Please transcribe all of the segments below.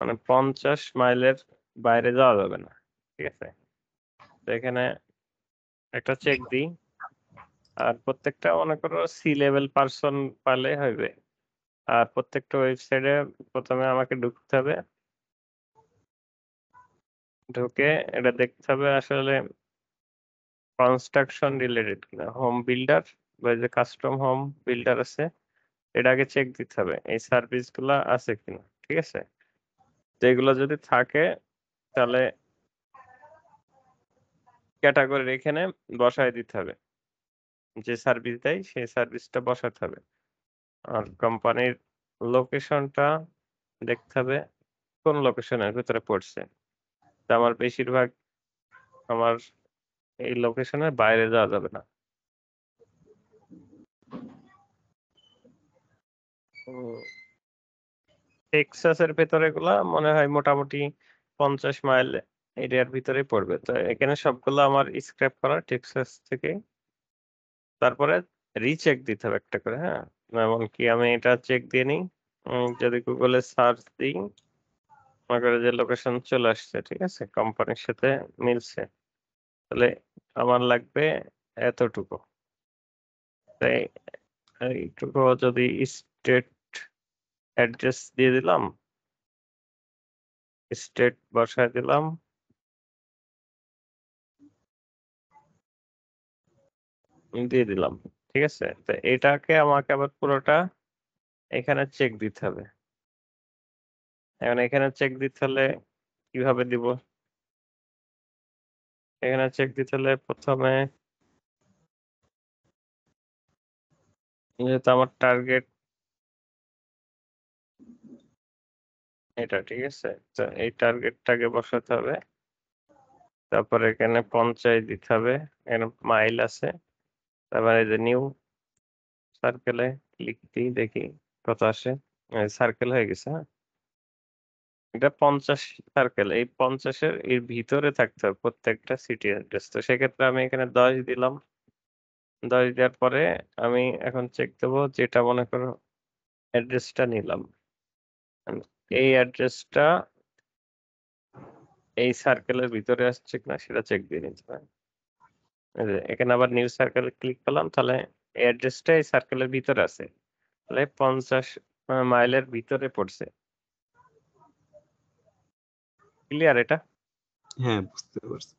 মানে 50 মাইলের বাইরে যাওয়া যাবে না, ঠিক আছে। তো এখানে একটা চেক দিই, আর প্রত্যেকটা মনে করো সি লেভেল পারসন পালে হইবে। আর প্রত্যেকটা ওয়েবসাইটে প্রথমে আমাকে ঢুকতে হবে, ঢুকে এটা দেখতে হবে আসলে কনস্ট্রাকশন রিলেটেড কিনা, হোম বিল্ডার বা যে কাস্টম হোম বিল্ডার আছে, এটা আগে চেক দিতে হবে এই সার্ভিস গুলা আছে কিনা, ঠিক আছে। তো এগুলো যদি থাকে তাহলে ক্যাটাগরির এখানে বসায় দিতে হবে, যে সার্ভিস দেয় সেই সার্ভিসটা বসাতে হবে। আর কোম্পানির লোকেশনটা দেখতে হবে কোন লোকেশনের ভিতরে পড়ছে। তা আমার বেশিরভাগ আমার এই লোকেশনের বাইরে যাওয়া যাবে না। টেক্সাসের ভেতরে গুলা মনে হয় মোটামুটি 50 মাইল এরিয়ার ভিতরে পড়বে। তো এখানে সবগুলো আমার স্ক্র্যাপ করা টেক্সাস থেকে। তারপরে রিচেক দিতে হবে একটা করে, হ্যাঁ। এমনকি আমি এটা চেক দিয়ে নিই, যদি গুগলে সার্চ দিই, মনে করে যে লোকেশন চলে আসছে, ঠিক আছে, কোম্পানির সাথে মিলছে, তাহলে আমার লাগবে এতটুকু। তাই এইটুকু যদি স্টেট অ্যাড্রেস দিয়ে দিলাম, স্টেট বসায় দিলাম, দিয়ে দিলাম, ঠিক আছে। তো এটাকে আমাকে আবার পুরোটা এখানে চেক দিতে হবে। এখন এখানে চেক দিতে হলে কিভাবে দিব? এখানে চেক দিতে হলে প্রথমে যেহেতু আমার টার্গেট এটা, ঠিক আছে, তো এই টার্গেটটাকে বসাতে হবে। তারপরে এখানে 50 দিতে হবে, এখানে মাইল আছে। তারপরে এই যে নিউ সার্কেলে ক্লিক দিই, দেখি কত আসে। সার্কেল হয়ে গেছে, হ্যাঁ। এটা 50 সার্কেল, এই 50-এর এর ভিতরে থাকতে হবে প্রত্যেকটা সিটি অ্যাড্রেস। তো সেক্ষেত্রে আমি এখানে 10 দিলাম। 10 দেওয়ার পরে আমি এখন চেক দেবো, যেটা মনে করো অ্যাড্রেসটা নিলাম, এই অ্যাড্রেসটা এই সার্কেলের ভিতরে আসছে কিনা সেটা চেক দিয়ে নিতে হবে। এই যে এখানে আবার নিউ সার্কেলে ক্লিক করলাম, তাহলে এই অ্যাড্রেসটা এই সার্কেলের ভিতরে আছে, তাহলে 50 মাইলের ভিতরে পড়ছে। ক্লিয়ার এটা? হ্যাঁ, বুঝতে পারছি।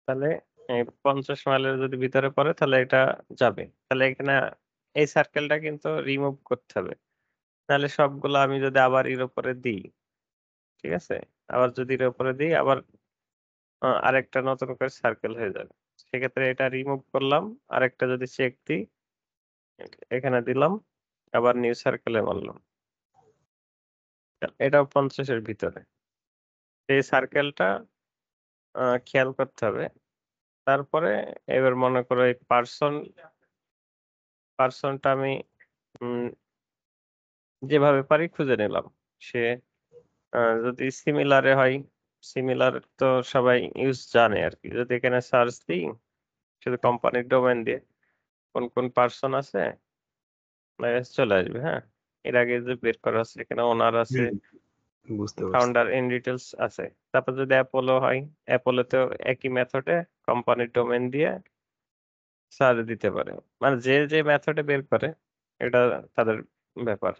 তাহলে এই 50 মাইলের যদি ভিতরে পড়ে তাহলে এটা যাবে। তাহলে এখানে এই সার্কেলটা কিন্তু রিমুভ করতে হবে, তাহলে সবগুলো আমি যদি আবার এর উপরে দিই, ঠিক আছে, আবার যদি এর উপরে দিই আবার আরেকটা নতুন করে সার্কেল হয়ে যাবে। সেক্ষেত্রে এটা রিমুভ করলাম, আরেকটা যদি চেক দিই, এখানে দিলাম, আবার নিউ সার্কেলে মারলাম, এটাও 50-এর ভিতরে। এই সার্কেলটা খেয়াল করতে হবে। তারপরে এবার মনে করো এই পার্সনটা আমি উম, যেভাবে পারি খুঁজে নিলাম। সে যদি সিমিলারে হয়, সিমিলার তো সবাই ইউজ জানে আর কি। যদি এখানে সার্চ দিই শুধু কোম্পানির ডোমেন দিয়ে কোন কোন পার্সন আছে, চলে আসবে, হ্যাঁ। এর আগে যে বের করা আছে এখানে ওনার আছে, হুম, বুঝতে পারছি। ফাউন্ডার ইন ডিটেলস আছে। তারপর যদি অ্যাপোলো হয়, অ্যাপোলোতেও একই মেথডে কোম্পানির ডোমেন দিয়ে সার্চ দিতে পারে। মানে যে যে মেথডে বের করে এটা তাদের ব্যাপার,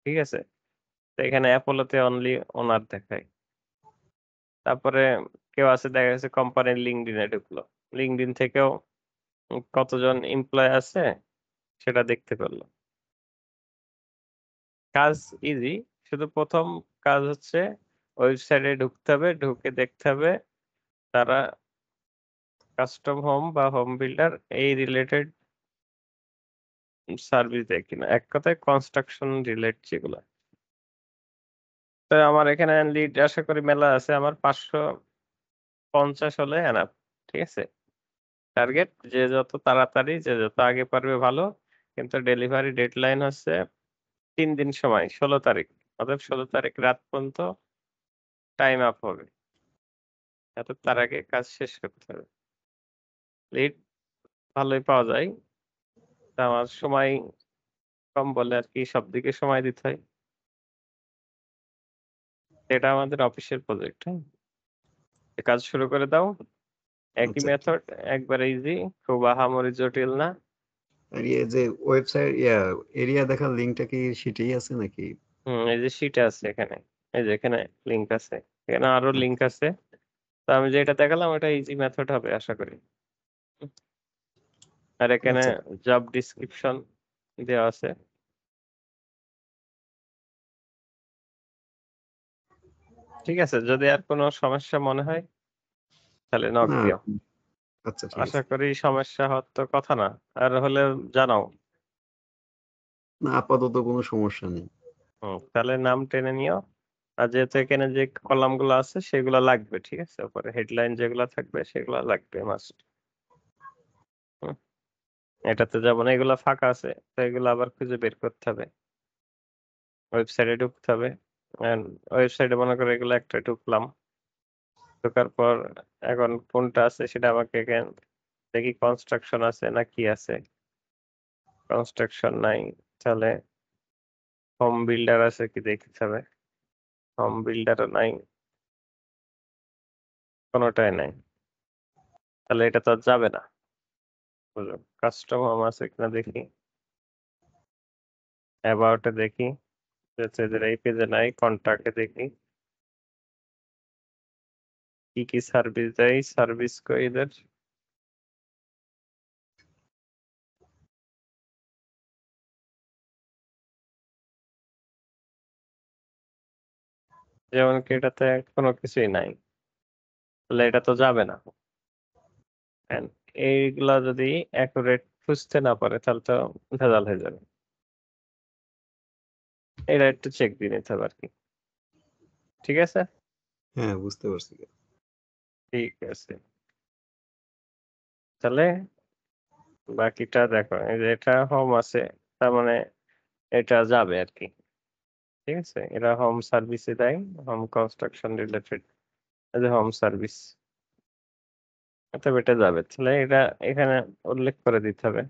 ঠিক আছে। তো এখানে অ্যাপোলোতে অনলি ওনার দেখায়। তারপরে কেউ আছে, দেখা গেছে কোম্পানির লিঙ্কডইনে ঢুকলো, লিঙ্কডইন থেকেও কতজন এমপ্লয় আছে সেটা দেখতে পেলো। কাজ ইজি, শুধু প্রথম কাজ হচ্ছে ওয়েবসাইটে ঢুকতে হবে, ঢুকে দেখতে হবে তারা কাস্টম হোম বা হোম বিল্ডার এই রিলেটেড সার্ভিস দেয় কিনা, এক কথায় কনস্ট্রাকশন রিলেটেড যেগুলো। তো আমার এখানে লিড আশা করি মেলা আছে, আমার 550 হলে এনাফ, ঠিক আছে। টার্গেট যে যত তাড়াতাড়ি, যে যত আগে পারবে ভালো, কিন্তু ডেলিভারি ডেডলাইন হচ্ছে 3 দিন সময়, 16 তারিখ। অর্থাৎ 16 তারিখ রাত পর্যন্ত টাইম আপ হবে, এত তার আগে কাজ শেষ করতে হবে। লিড ভালোই পাওয়া যায়, তা আমার সময় কম বলে আর কি, সব দিকে সময় দিতে হয়। এটা আমাদের অফিসের প্রজেক্ট, হ্যাঁ? কাজ শুরু করে দাও। একই আচ্ছা। মেথড, একবারে ইজি, খুব আহামরি জটিল না। আর যে ওয়েবসাইট এরিয়া দেখার লিঙ্কটা কি সেটাই আছে নাকি? এই যে শিটে আছে এখানে। এই যে এখানে লিংক আছে। এখানে আরো আচ্ছা, লিংক আছে। তো আমি যেটা দেখালাম ওটা ইজি মেথড হবে আশা করি। আর এখানে আচ্ছা। জব ডেসক্রিপশন দেওয়া আছে। ঠিক আছে? যদি আর কোনো সমস্যা মনে হয় তাহলে নক না, দিও। আচ্ছা ঠিক আশা আছে। করি সমস্যা হওয়ার তো কথা না। আর হলে জানাও। না, আপাতত কোনো সমস্যা নেই। তাহলে নাম টেনে নিও। আর যেহেতু এখানে যে কলাম গুলো আছে সেগুলো লাগবে, ঠিক আছে? উপরে হেডলাইন যেগুলো থাকবে সেগুলো লাগবে মাস্ট। এটাতে যেমন এগুলো ফাঁকা আছে, তো এগুলো আবার খুঁজে বের করতে হবে। ওয়েবসাইটে ঢুকতে হবে। ওয়েবসাইটে মনে করো এগুলো একটা ঢুকলাম। ঢোকার পর এখন কোনটা আছে সেটা আমাকে দেখি কনস্ট্রাকশন আছে না কি আছে। কনস্ট্রাকশন নাই, তাহলে হোম বিল্ডার আছে কি দেখতে হবে। হোম বিল্ডারও নাই, কোনোটাই নাই। তাহলে এটা তো আর যাবে না। বুঝলো? কাস্টম হোম আছে কিনা দেখি, অ্যাবাউটে দেখি, এদের এই পেজে নাই, কন্ট্যাক্টে দেখি কি কি সার্ভিস দেয়, সার্ভিস কো এদের। যেমন কি এটাতে কোনো কিছুই নাই, তাহলে এটা তো যাবে না। And এইগুলা যদি অ্যাকুরেট খুঁজতে না পারে তাহলে তো ভেজাল হয়ে যাবে। এটা একটু চেক দিয়ে নিতে হবে আর কি। ঠিক আছে? হ্যাঁ, বুঝতে পারছি। ঠিক আছে। তাহলে বাকিটা দেখো, এই যে এটা হোম আছে, তার মানে এটা যাবে আর কি। ঠিক আছে? এরা হোম সার্ভিসে দেয়, home construction related, home service. তবে এটা যাবে, তাহলে এটা এখানে উল্লেখ করে দিতে হবে।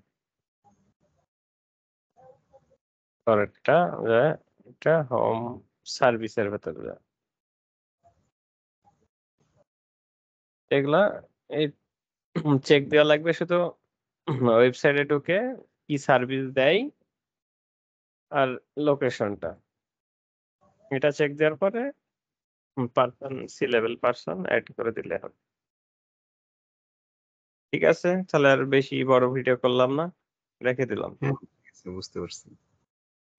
পরেরটা যে এটা হোম সার্ভিসের ভেতরে যায়। এগুলা এই চেক দেওয়া লাগবে শুধু ওয়েবসাইটে ঢুকে কি সার্ভিস দেয় আর লোকেশনটা। এটা চেক দেওয়ার পরে person, C level person add করে দিলে হবে। ঠিক আছে? তাহলে আর বেশি বড় ভিডিও করলাম না, রেখে দিলাম। হ্যাঁ, ঠিক আছে, বুঝতে পারছি।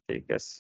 ঠিক আছে।